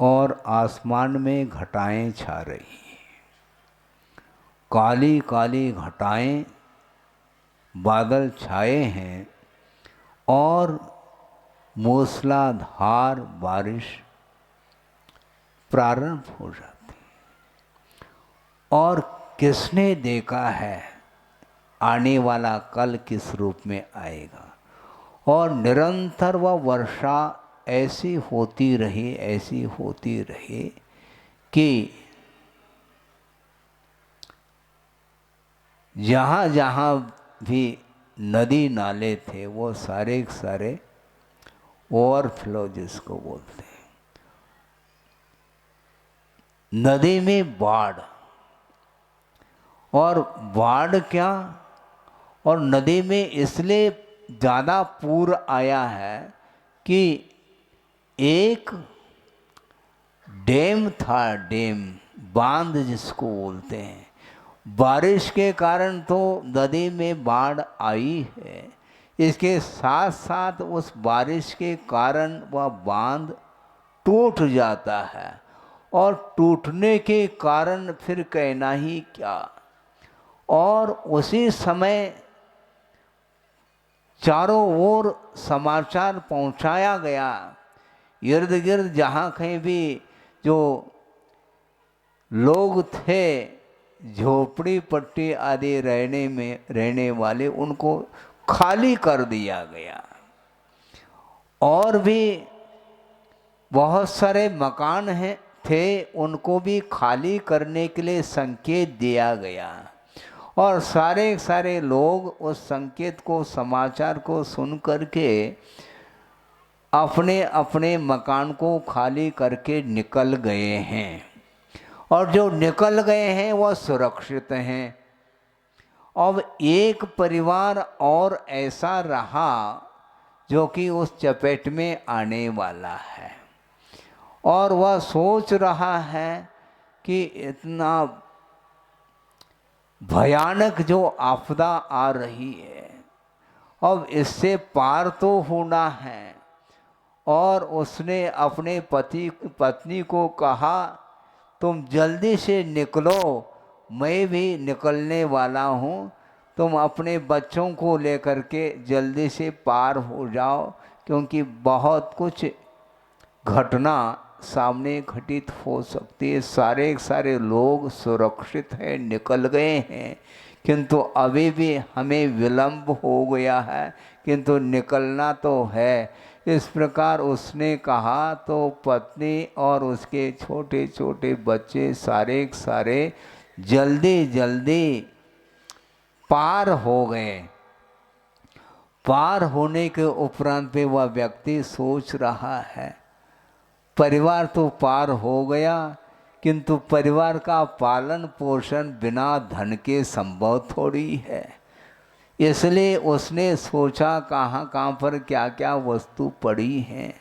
और आसमान में घटाएं छा रही हैं, काली काली घटाएं, बादल छाए हैं और मूसलाधार बारिश प्रारंभ हो जाती है। और किसने देखा है आने वाला कल किस रूप में आएगा। और निरंतर वह वर्षा ऐसी होती रही कि जहाँ जहाँ भी नदी नाले थे वो सारे के सारे ओवरफ्लो जिसको बोलते हैं, नदी में बाढ़। और बाढ़ क्या, और नदी में इसलिए ज़्यादा पूर आया है कि एक डैम था, डैम बांध जिसको बोलते हैं, बारिश के कारण तो नदी में बाढ़ आई है, इसके साथ साथ उस बारिश के कारण वह बांध टूट जाता है। और टूटने के कारण फिर कहना ही क्या। और उसी समय चारों ओर समाचार पहुंचाया गया, इर्द गिर्द जहाँ कहीं भी जो लोग थे झोपड़ी पट्टी आदि रहने वाले, उनको खाली कर दिया गया। और भी बहुत सारे मकान थे, उनको भी खाली करने के लिए संकेत दिया गया। और सारे लोग उस संकेत को, समाचार को सुन करके अपने अपने मकान को खाली करके निकल गए हैं। और जो निकल गए हैं वह सुरक्षित हैं। अब एक परिवार और ऐसा रहा जो कि उस चपेट में आने वाला है, और वह सोच रहा है कि इतना भयानक जो आपदा आ रही है, अब इससे पार तो होना है। और उसने अपने पत्नी को कहा, तुम जल्दी से निकलो, मैं भी निकलने वाला हूँ, तुम अपने बच्चों को लेकर के जल्दी से पार हो जाओ, क्योंकि बहुत कुछ घटना सामने घटित हो सकती है। सारे लोग सुरक्षित हैं, निकल गए हैं, किंतु अभी भी हमें विलंब हो गया है, किंतु निकलना तो है। इस प्रकार उसने कहा तो पत्नी और उसके छोटे छोटे बच्चे सारे जल्दी जल्दी पार हो गए। पार होने के उपरांत भी वह व्यक्ति सोच रहा है, परिवार तो पार हो गया, किंतु परिवार का पालन पोषण बिना धन के संभव थोड़ी है। इसलिए उसने सोचा कहाँ पर क्या क्या वस्तु पड़ी हैं,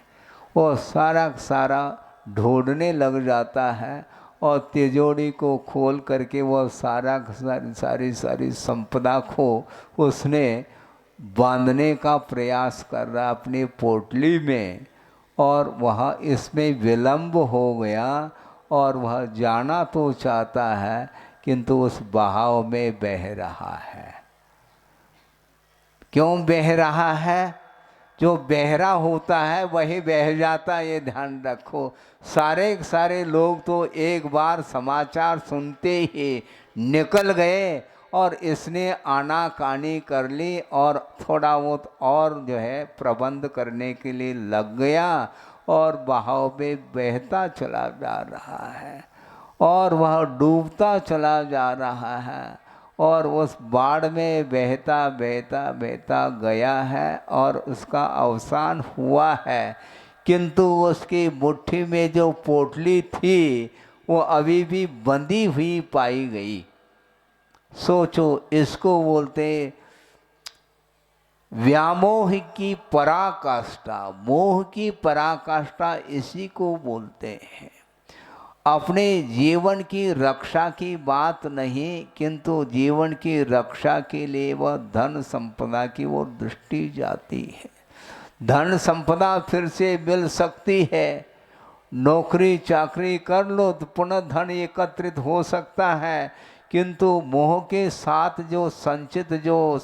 वो सारा ढूंढने लग जाता है। और तिजोरी को खोल करके वह सारी संपदा को उसने बांधने का प्रयास कर रहा अपनी पोटली में। और वह इसमें विलंब हो गया, और वह जाना तो चाहता है, किंतु उस बहाव में बह रहा है। क्यों बह रहा है? जो बहरा होता है वही बह जाता है, ये ध्यान रखो। सारे लोग तो एक बार समाचार सुनते ही निकल गए, और इसने आनाकानी कर ली, और थोड़ा बहुत और जो है प्रबंध करने के लिए लग गया, और बहाव में बहता चला जा रहा है, और वह डूबता चला जा रहा है, और उस बाढ़ में बहता बहता बहता गया है, और उसका अवसान हुआ है। किंतु उसकी मुट्ठी में जो पोटली थी वो अभी भी बंधी हुई पाई गई। सोचो, इसको बोलते व्यामोह की पराकाष्ठा, मोह की पराकाष्ठा इसी को बोलते हैं। अपने जीवन की रक्षा की बात नहीं, किंतु जीवन की रक्षा के लिए वह धन संपदा की ओर दृष्टि जाती है। धन संपदा फिर से मिल सकती है, नौकरी चाकरी कर लो तो पुनः धन एकत्रित हो सकता है, किंतु मोह के साथ जो संचित जो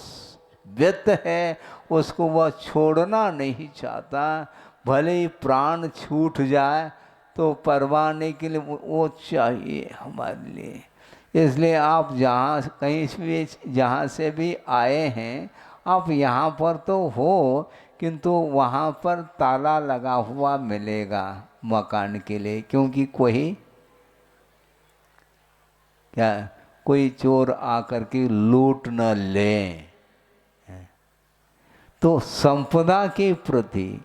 वित्त है उसको वह छोड़ना नहीं चाहता। भले ही प्राण छूट जाए तो परवाह नहीं के लिए वो चाहिए हमारे लिए। इसलिए आप जहाँ कहीं भी जहाँ से भी आए हैं, आप यहाँ पर तो हो, किंतु वहाँ पर ताला लगा हुआ मिलेगा मकान के लिए, क्योंकि कोई चोर आकर के लूट न ले। तो संपदा के प्रति,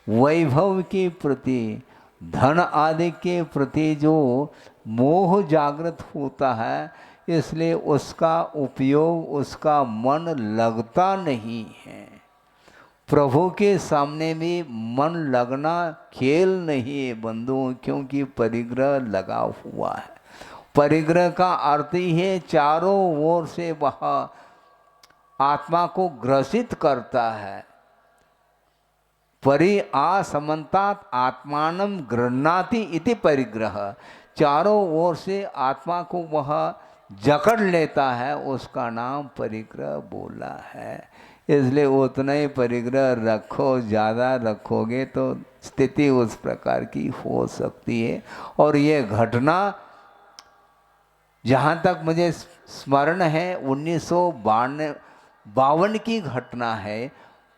वैभव के प्रति, धन आदि के प्रति जो मोह जागृत होता है, इसलिए उसका उपयोग, उसका मन लगता नहीं है। प्रभु के सामने भी मन लगना खेल नहीं है बंधुओं, क्योंकि परिग्रह लगा हुआ है। परिग्रह का अर्थ ही है चारों ओर से वह आत्मा को ग्रसित करता है। परि आसमंतात आत्मानं गृह्णाति इति परिग्रह, चारों ओर से आत्मा को वह जकड़ लेता है, उसका नाम परिग्रह बोला है। इसलिए उतना ही परिग्रह रखो, ज़्यादा रखोगे तो स्थिति उस प्रकार की हो सकती है। और ये घटना जहाँ तक मुझे स्मरण है 1952 की घटना है।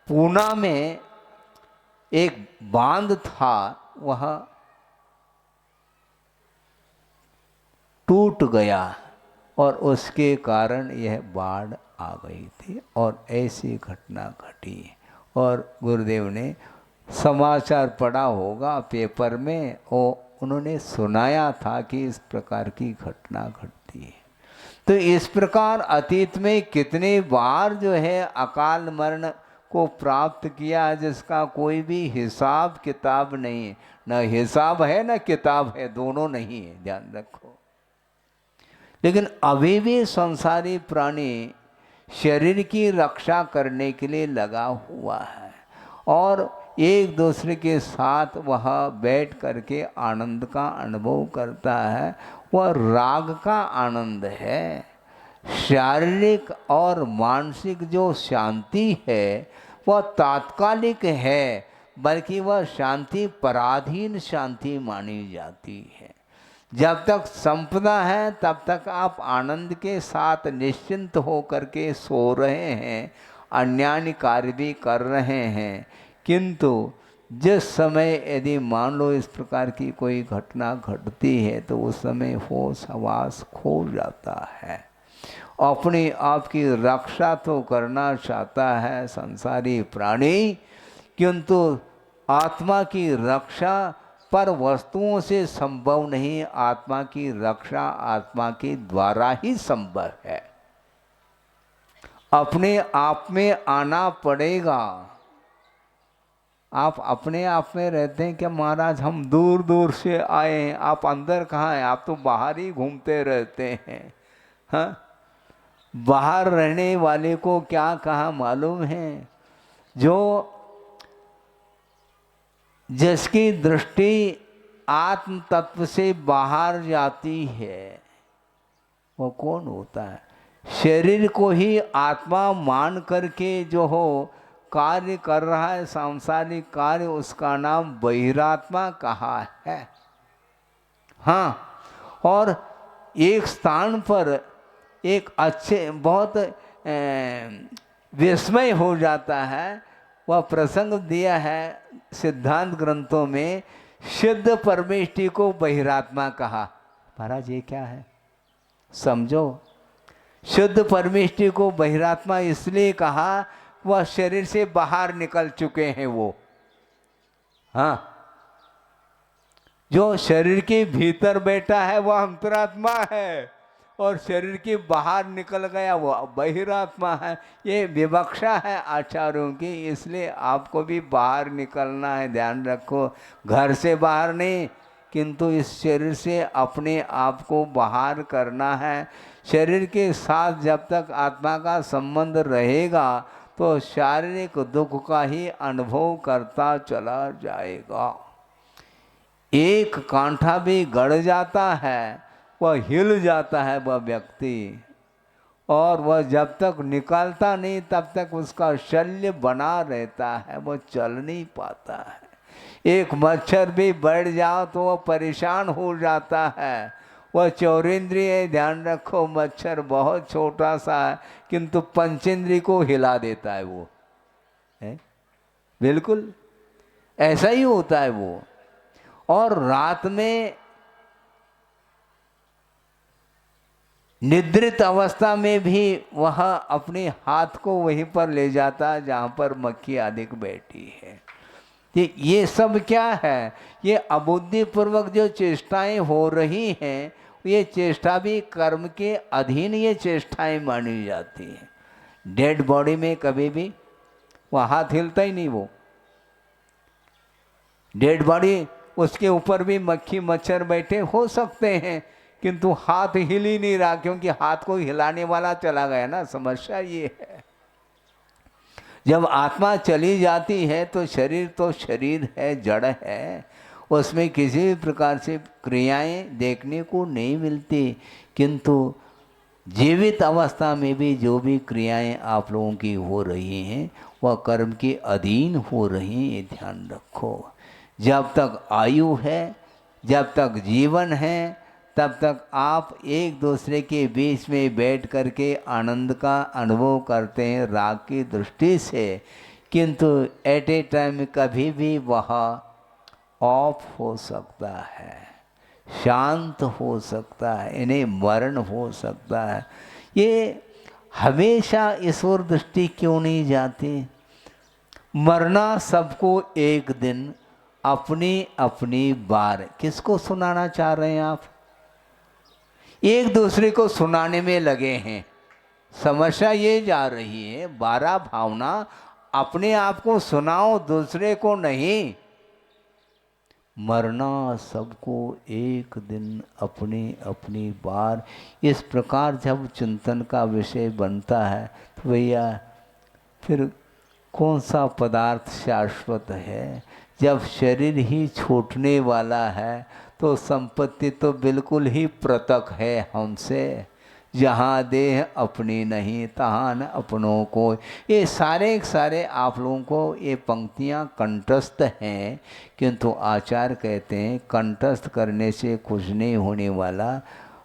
पूना में एक बांध था, वह टूट गया और उसके कारण यह बाढ़ आ गई थी और ऐसी घटना घटी। और गुरुदेव ने समाचार पढ़ा होगा पेपर में, उन्होंने सुनाया था कि इस प्रकार की घटना घटती है। तो इस प्रकार अतीत में कितने बार जो है अकाल मरण को प्राप्त किया, जिसका कोई भी हिसाब किताब नहीं है। न हिसाब है न किताब है, दोनों नहीं है, ध्यान रखो। लेकिन अभी भी संसारी प्राणी शरीर की रक्षा करने के लिए लगा हुआ है और एक दूसरे के साथ वह बैठ करके आनंद का अनुभव करता है। वह राग का आनंद है। शारीरिक और मानसिक जो शांति है वह तात्कालिक है, बल्कि वह शांति पराधीन शांति मानी जाती है। जब तक संपदा है तब तक आप आनंद के साथ निश्चिंत हो करके सो रहे हैं, अन्यान्य कार्य भी कर रहे हैं। किंतु जिस समय यदि मान लो इस प्रकार की कोई घटना घटती है तो उस समय होश हवास खो जाता है। अपने आप की रक्षा तो करना चाहता है संसारी प्राणी, किंतु आत्मा की रक्षा पर वस्तुओं से संभव नहीं। आत्मा की रक्षा आत्मा के द्वारा ही संभव है। अपने आप में आना पड़ेगा। आप अपने आप में रहते हैं क्या महाराज, हम दूर दूर से आए हैं, आप अंदर कहाँ हैं? आप तो बाहर ही घूमते रहते हैं। हाँ, बाहर रहने वाले को क्या कहा मालूम है? जो जिसकी दृष्टि आत्म तत्व से बाहर जाती है वो कौन होता है? शरीर को ही आत्मा मान करके जो हो कार्य कर रहा है सांसारिक कार्य, उसका नाम बहिरात्मा कहा है। हाँ, और एक स्थान पर एक अच्छे बहुत विस्मय हो जाता है। वह प्रसंग दिया है सिद्धांत ग्रंथों में, शुद्ध परमेष्टि को बहिरात्मा कहा। महाराज ये क्या है समझो। शुद्ध परमेष्टि को बहिरात्मा इसलिए कहा, वह शरीर से बाहर निकल चुके हैं वो। हाँ, जो शरीर के भीतर बैठा है वह अंतरात्मा है और शरीर के बाहर निकल गया वो बहिरात्मा है। ये विवक्षा है आचार्यों की, इसलिए आपको भी बाहर निकलना है, ध्यान रखो। घर से बाहर नहीं, किंतु इस शरीर से अपने आप को बाहर करना है। शरीर के साथ जब तक आत्मा का संबंध रहेगा तो शारीरिक दुख का ही अनुभव करता चला जाएगा। एक कांटा भी गड़ जाता है, वह हिल जाता है वह व्यक्ति, और वह जब तक निकलता नहीं तब तक उसका शल्य बना रहता है, वह चल नहीं पाता है। एक मच्छर भी बढ़ जाओ तो वह परेशान हो जाता है। वह चौरेंद्रिय, ध्यान रखो, मच्छर बहुत छोटा सा है किंतु पंचेंद्रिय को हिला देता है वो, है? बिल्कुल ऐसा ही होता है वो। और रात में निद्रित अवस्था में भी वह अपने हाथ को वहीं पर ले जाता है जहाँ पर मक्खी अधिक बैठी है। ये सब क्या है? ये अबुद्धिपूर्वक जो चेष्टाएं हो रही हैं, ये चेष्टा भी कर्म के अधीन ये चेष्टाएं मानी जाती हैं। डेड बॉडी में कभी भी वह हाथ हिलता ही नहीं, वो डेड बॉडी, उसके ऊपर भी मक्खी मच्छर बैठे हो सकते हैं किंतु हाथ हिल ही नहीं रहा, क्योंकि हाथ को हिलाने वाला चला गया ना। समस्या ये है, जब आत्मा चली जाती है तो शरीर है, जड़ है, उसमें किसी भी प्रकार से क्रियाएं देखने को नहीं मिलती। किंतु जीवित अवस्था में भी जो भी क्रियाएं आप लोगों की हो रही हैं वह कर्म के अधीन हो रही हैं, ये ध्यान रखो। जब तक आयु है, जब तक जीवन है, तब तक आप एक दूसरे के बीच में बैठ कर के आनंद का अनुभव करते हैं राग की दृष्टि से, किंतु एट ए टाइम कभी भी वह ऑफ हो सकता है, शांत हो सकता है, इन्हें मरण हो सकता है। ये हमेशा ईश्वर दृष्टि क्यों नहीं जाती? मरना सबको एक दिन अपनी अपनी बार। किसको सुनाना चाह रहे हैं आप? एक दूसरे को सुनाने में लगे हैं। समस्या ये जा रही है, 12 भावना अपने आप को सुनाओ, दूसरे को नहीं। मरना सबको एक दिन अपनी अपनी बार। इस प्रकार जब चिंतन का विषय बनता है तो भैया फिर कौन सा पदार्थ शाश्वत है? जब शरीर ही छूटने वाला है तो संपत्ति तो बिल्कुल ही पृथक है हमसे। जहाँ देह अपनी नहीं तहाँ न अपनों को। ये सारे आप लोगों को ये पंक्तियाँ कंठस्थ हैं, किंतु आचार्य कहते हैं कंठस्थ करने से कुछ नहीं होने वाला,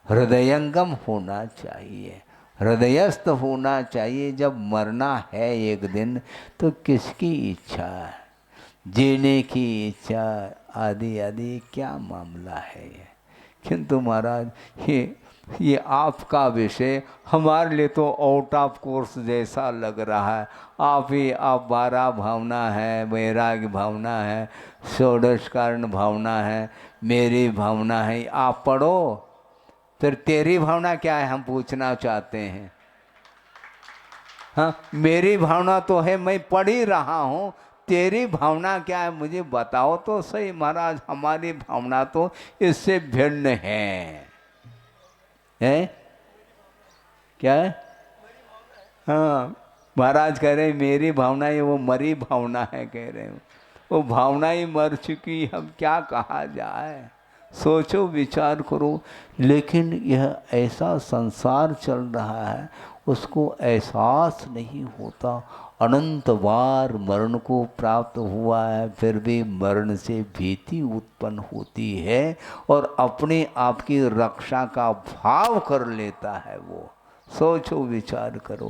हृदयंगम होना चाहिए, हृदयस्थ होना चाहिए। जब मरना है एक दिन तो किसकी इच्छा है? जीने की इच्छा आदि आदि क्या मामला है ये। किंतु महाराज ये आपका विषय हमारे लिए तो आउट ऑफ कोर्स जैसा लग रहा है। आप 12 भावना है, वैराग्य भावना है, षोडश कारण भावना है, मेरी भावना है, आप पढ़ो। फिर तेरी भावना क्या है हम पूछना चाहते हैं। हाँ, मेरी भावना तो है, मैं पढ़ ही रहा हूँ, तेरी भावना क्या है मुझे बताओ तो सही। महाराज हमारी भावना तो इससे भिन्न है। क्या है? हाँ, महाराज कह रहे मेरी भावना है, वो मरी भावना है, कह रहे हो वो भावना ही मर चुकी, हम क्या कहा जाए। सोचो विचार करो। लेकिन यह ऐसा संसार चल रहा है, उसको एहसास नहीं होता। अनंत बार मरण को प्राप्त हुआ है, फिर भी मरण से भीति उत्पन्न होती है और अपने आप की रक्षा का भाव कर लेता है वो। सोचो विचार करो।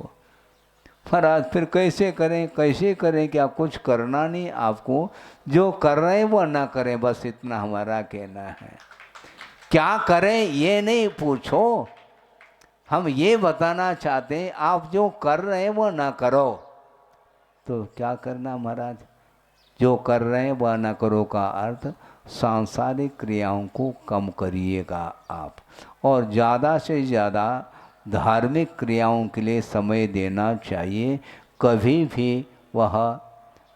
महाराज फिर कैसे करें? क्या कुछ करना नहीं आपको? जो कर रहे हैं वो ना करें, बस इतना हमारा कहना है। क्या करें ये नहीं पूछो, हम ये बताना चाहते हैं आप जो कर रहे हैं वो ना करो। तो क्या करना महाराज? जो कर रहे हैं वह ना करो का अर्थ सांसारिक क्रियाओं को कम करिएगा आप, और ज़्यादा से ज़्यादा धार्मिक क्रियाओं के लिए समय देना चाहिए। कभी भी वह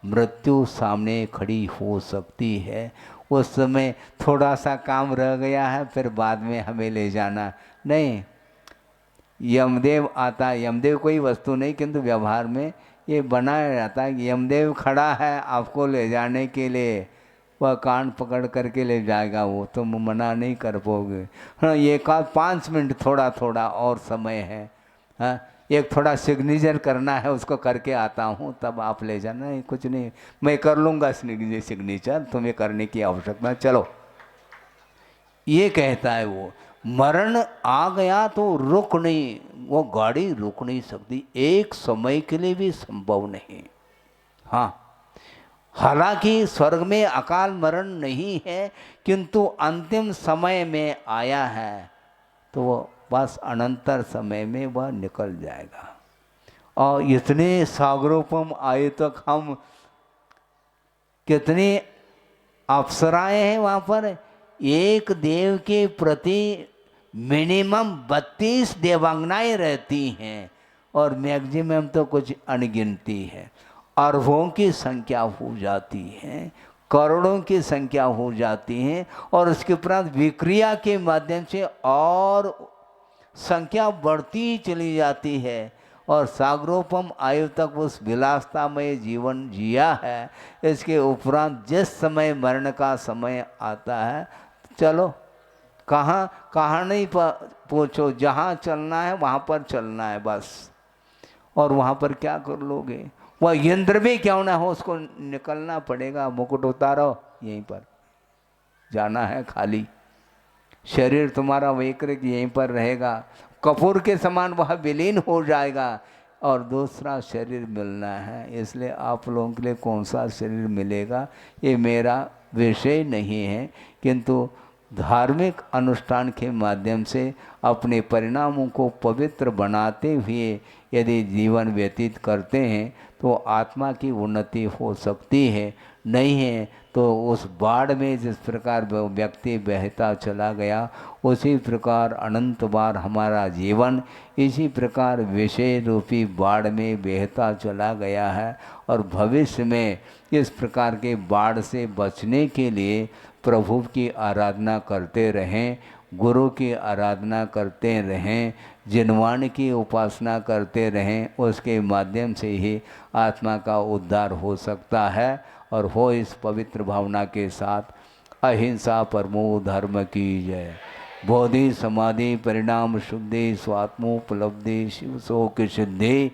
मृत्यु सामने खड़ी हो सकती है, उस समय थोड़ा सा काम रह गया है फिर बाद में हमें ले जाना नहीं। यमदेव आता है, यमदेव कोई वस्तु नहीं किंतु व्यवहार में ये बनाया जाता है कि यमदेव खड़ा है आपको ले जाने के लिए, वह कान पकड़ करके ले जाएगा, वो तुम मना नहीं कर पाओगे। हाँ, ये का 5 मिनट थोड़ा थोड़ा और समय है। हाँ, एक थोड़ा सिग्नेचर करना है, उसको करके आता हूँ, तब आप ले जाना। नहीं, कुछ नहीं, मैं कर लूँगा सिग्नेचर, तुम्हें करने की आवश्यकता, चलो। ये कहता है वो। मरण आ गया तो रुक नहीं, वो गाड़ी रुक नहीं सकती, एक समय के लिए भी संभव नहीं। हाँ, हालांकि स्वर्ग में अकाल मरण नहीं है, किंतु अंतिम समय में आया है तो वो बस अनंतर समय में वह निकल जाएगा। और इतने सागरोपम आए तक हम कितने अप्सराएं हैं वहाँ पर, एक देव के प्रति मिनिमम 32 देवांगनाएं रहती हैं, और मैक्सिमम तो कुछ अनगिनती है। अरबों की संख्या हो जाती है, करोड़ों की संख्या हो जाती है, और उसके उपरांत विक्रिया के माध्यम से और संख्या बढ़ती चली जाती है। और सागरोपम आयु तक उस विलासतामय जीवन जिया है। इसके उपरांत जिस समय मरण का समय आता है, चलो कहाँ नहीं पूछो, जहाँ चलना है वहाँ पर चलना है बस। और वहाँ पर क्या कर लोगे, वह यंत्र भी क्यों ना हो, उसको निकलना पड़ेगा। मुकुट उतारो, यहीं पर जाना है, खाली शरीर तुम्हारा वैकृत यहीं पर रहेगा, कपूर के समान वह विलीन हो जाएगा, और दूसरा शरीर मिलना है। इसलिए आप लोगों के लिए कौन सा शरीर मिलेगा ये मेरा विषय नहीं है, किंतु धार्मिक अनुष्ठान के माध्यम से अपने परिणामों को पवित्र बनाते हुए यदि जीवन व्यतीत करते हैं तो आत्मा की उन्नति हो सकती है। नहीं है तो उस बाढ़ में जिस प्रकार व्यक्ति बहता चला गया, उसी प्रकार अनंत बार हमारा जीवन इसी प्रकार विषय रूपी बाढ़ में बहता चला गया है। और भविष्य में इस प्रकार के बाढ़ से बचने के लिए प्रभु की आराधना करते रहें, गुरु की आराधना करते रहें, जिनवान की उपासना करते रहें। उसके माध्यम से ही आत्मा का उद्धार हो सकता है। और हो इस पवित्र भावना के साथ। अहिंसा परमो धर्म की जय। बोधि समाधि परिणाम शुद्धि स्वात्मोपलब्धि शिव शोक सिद्धि।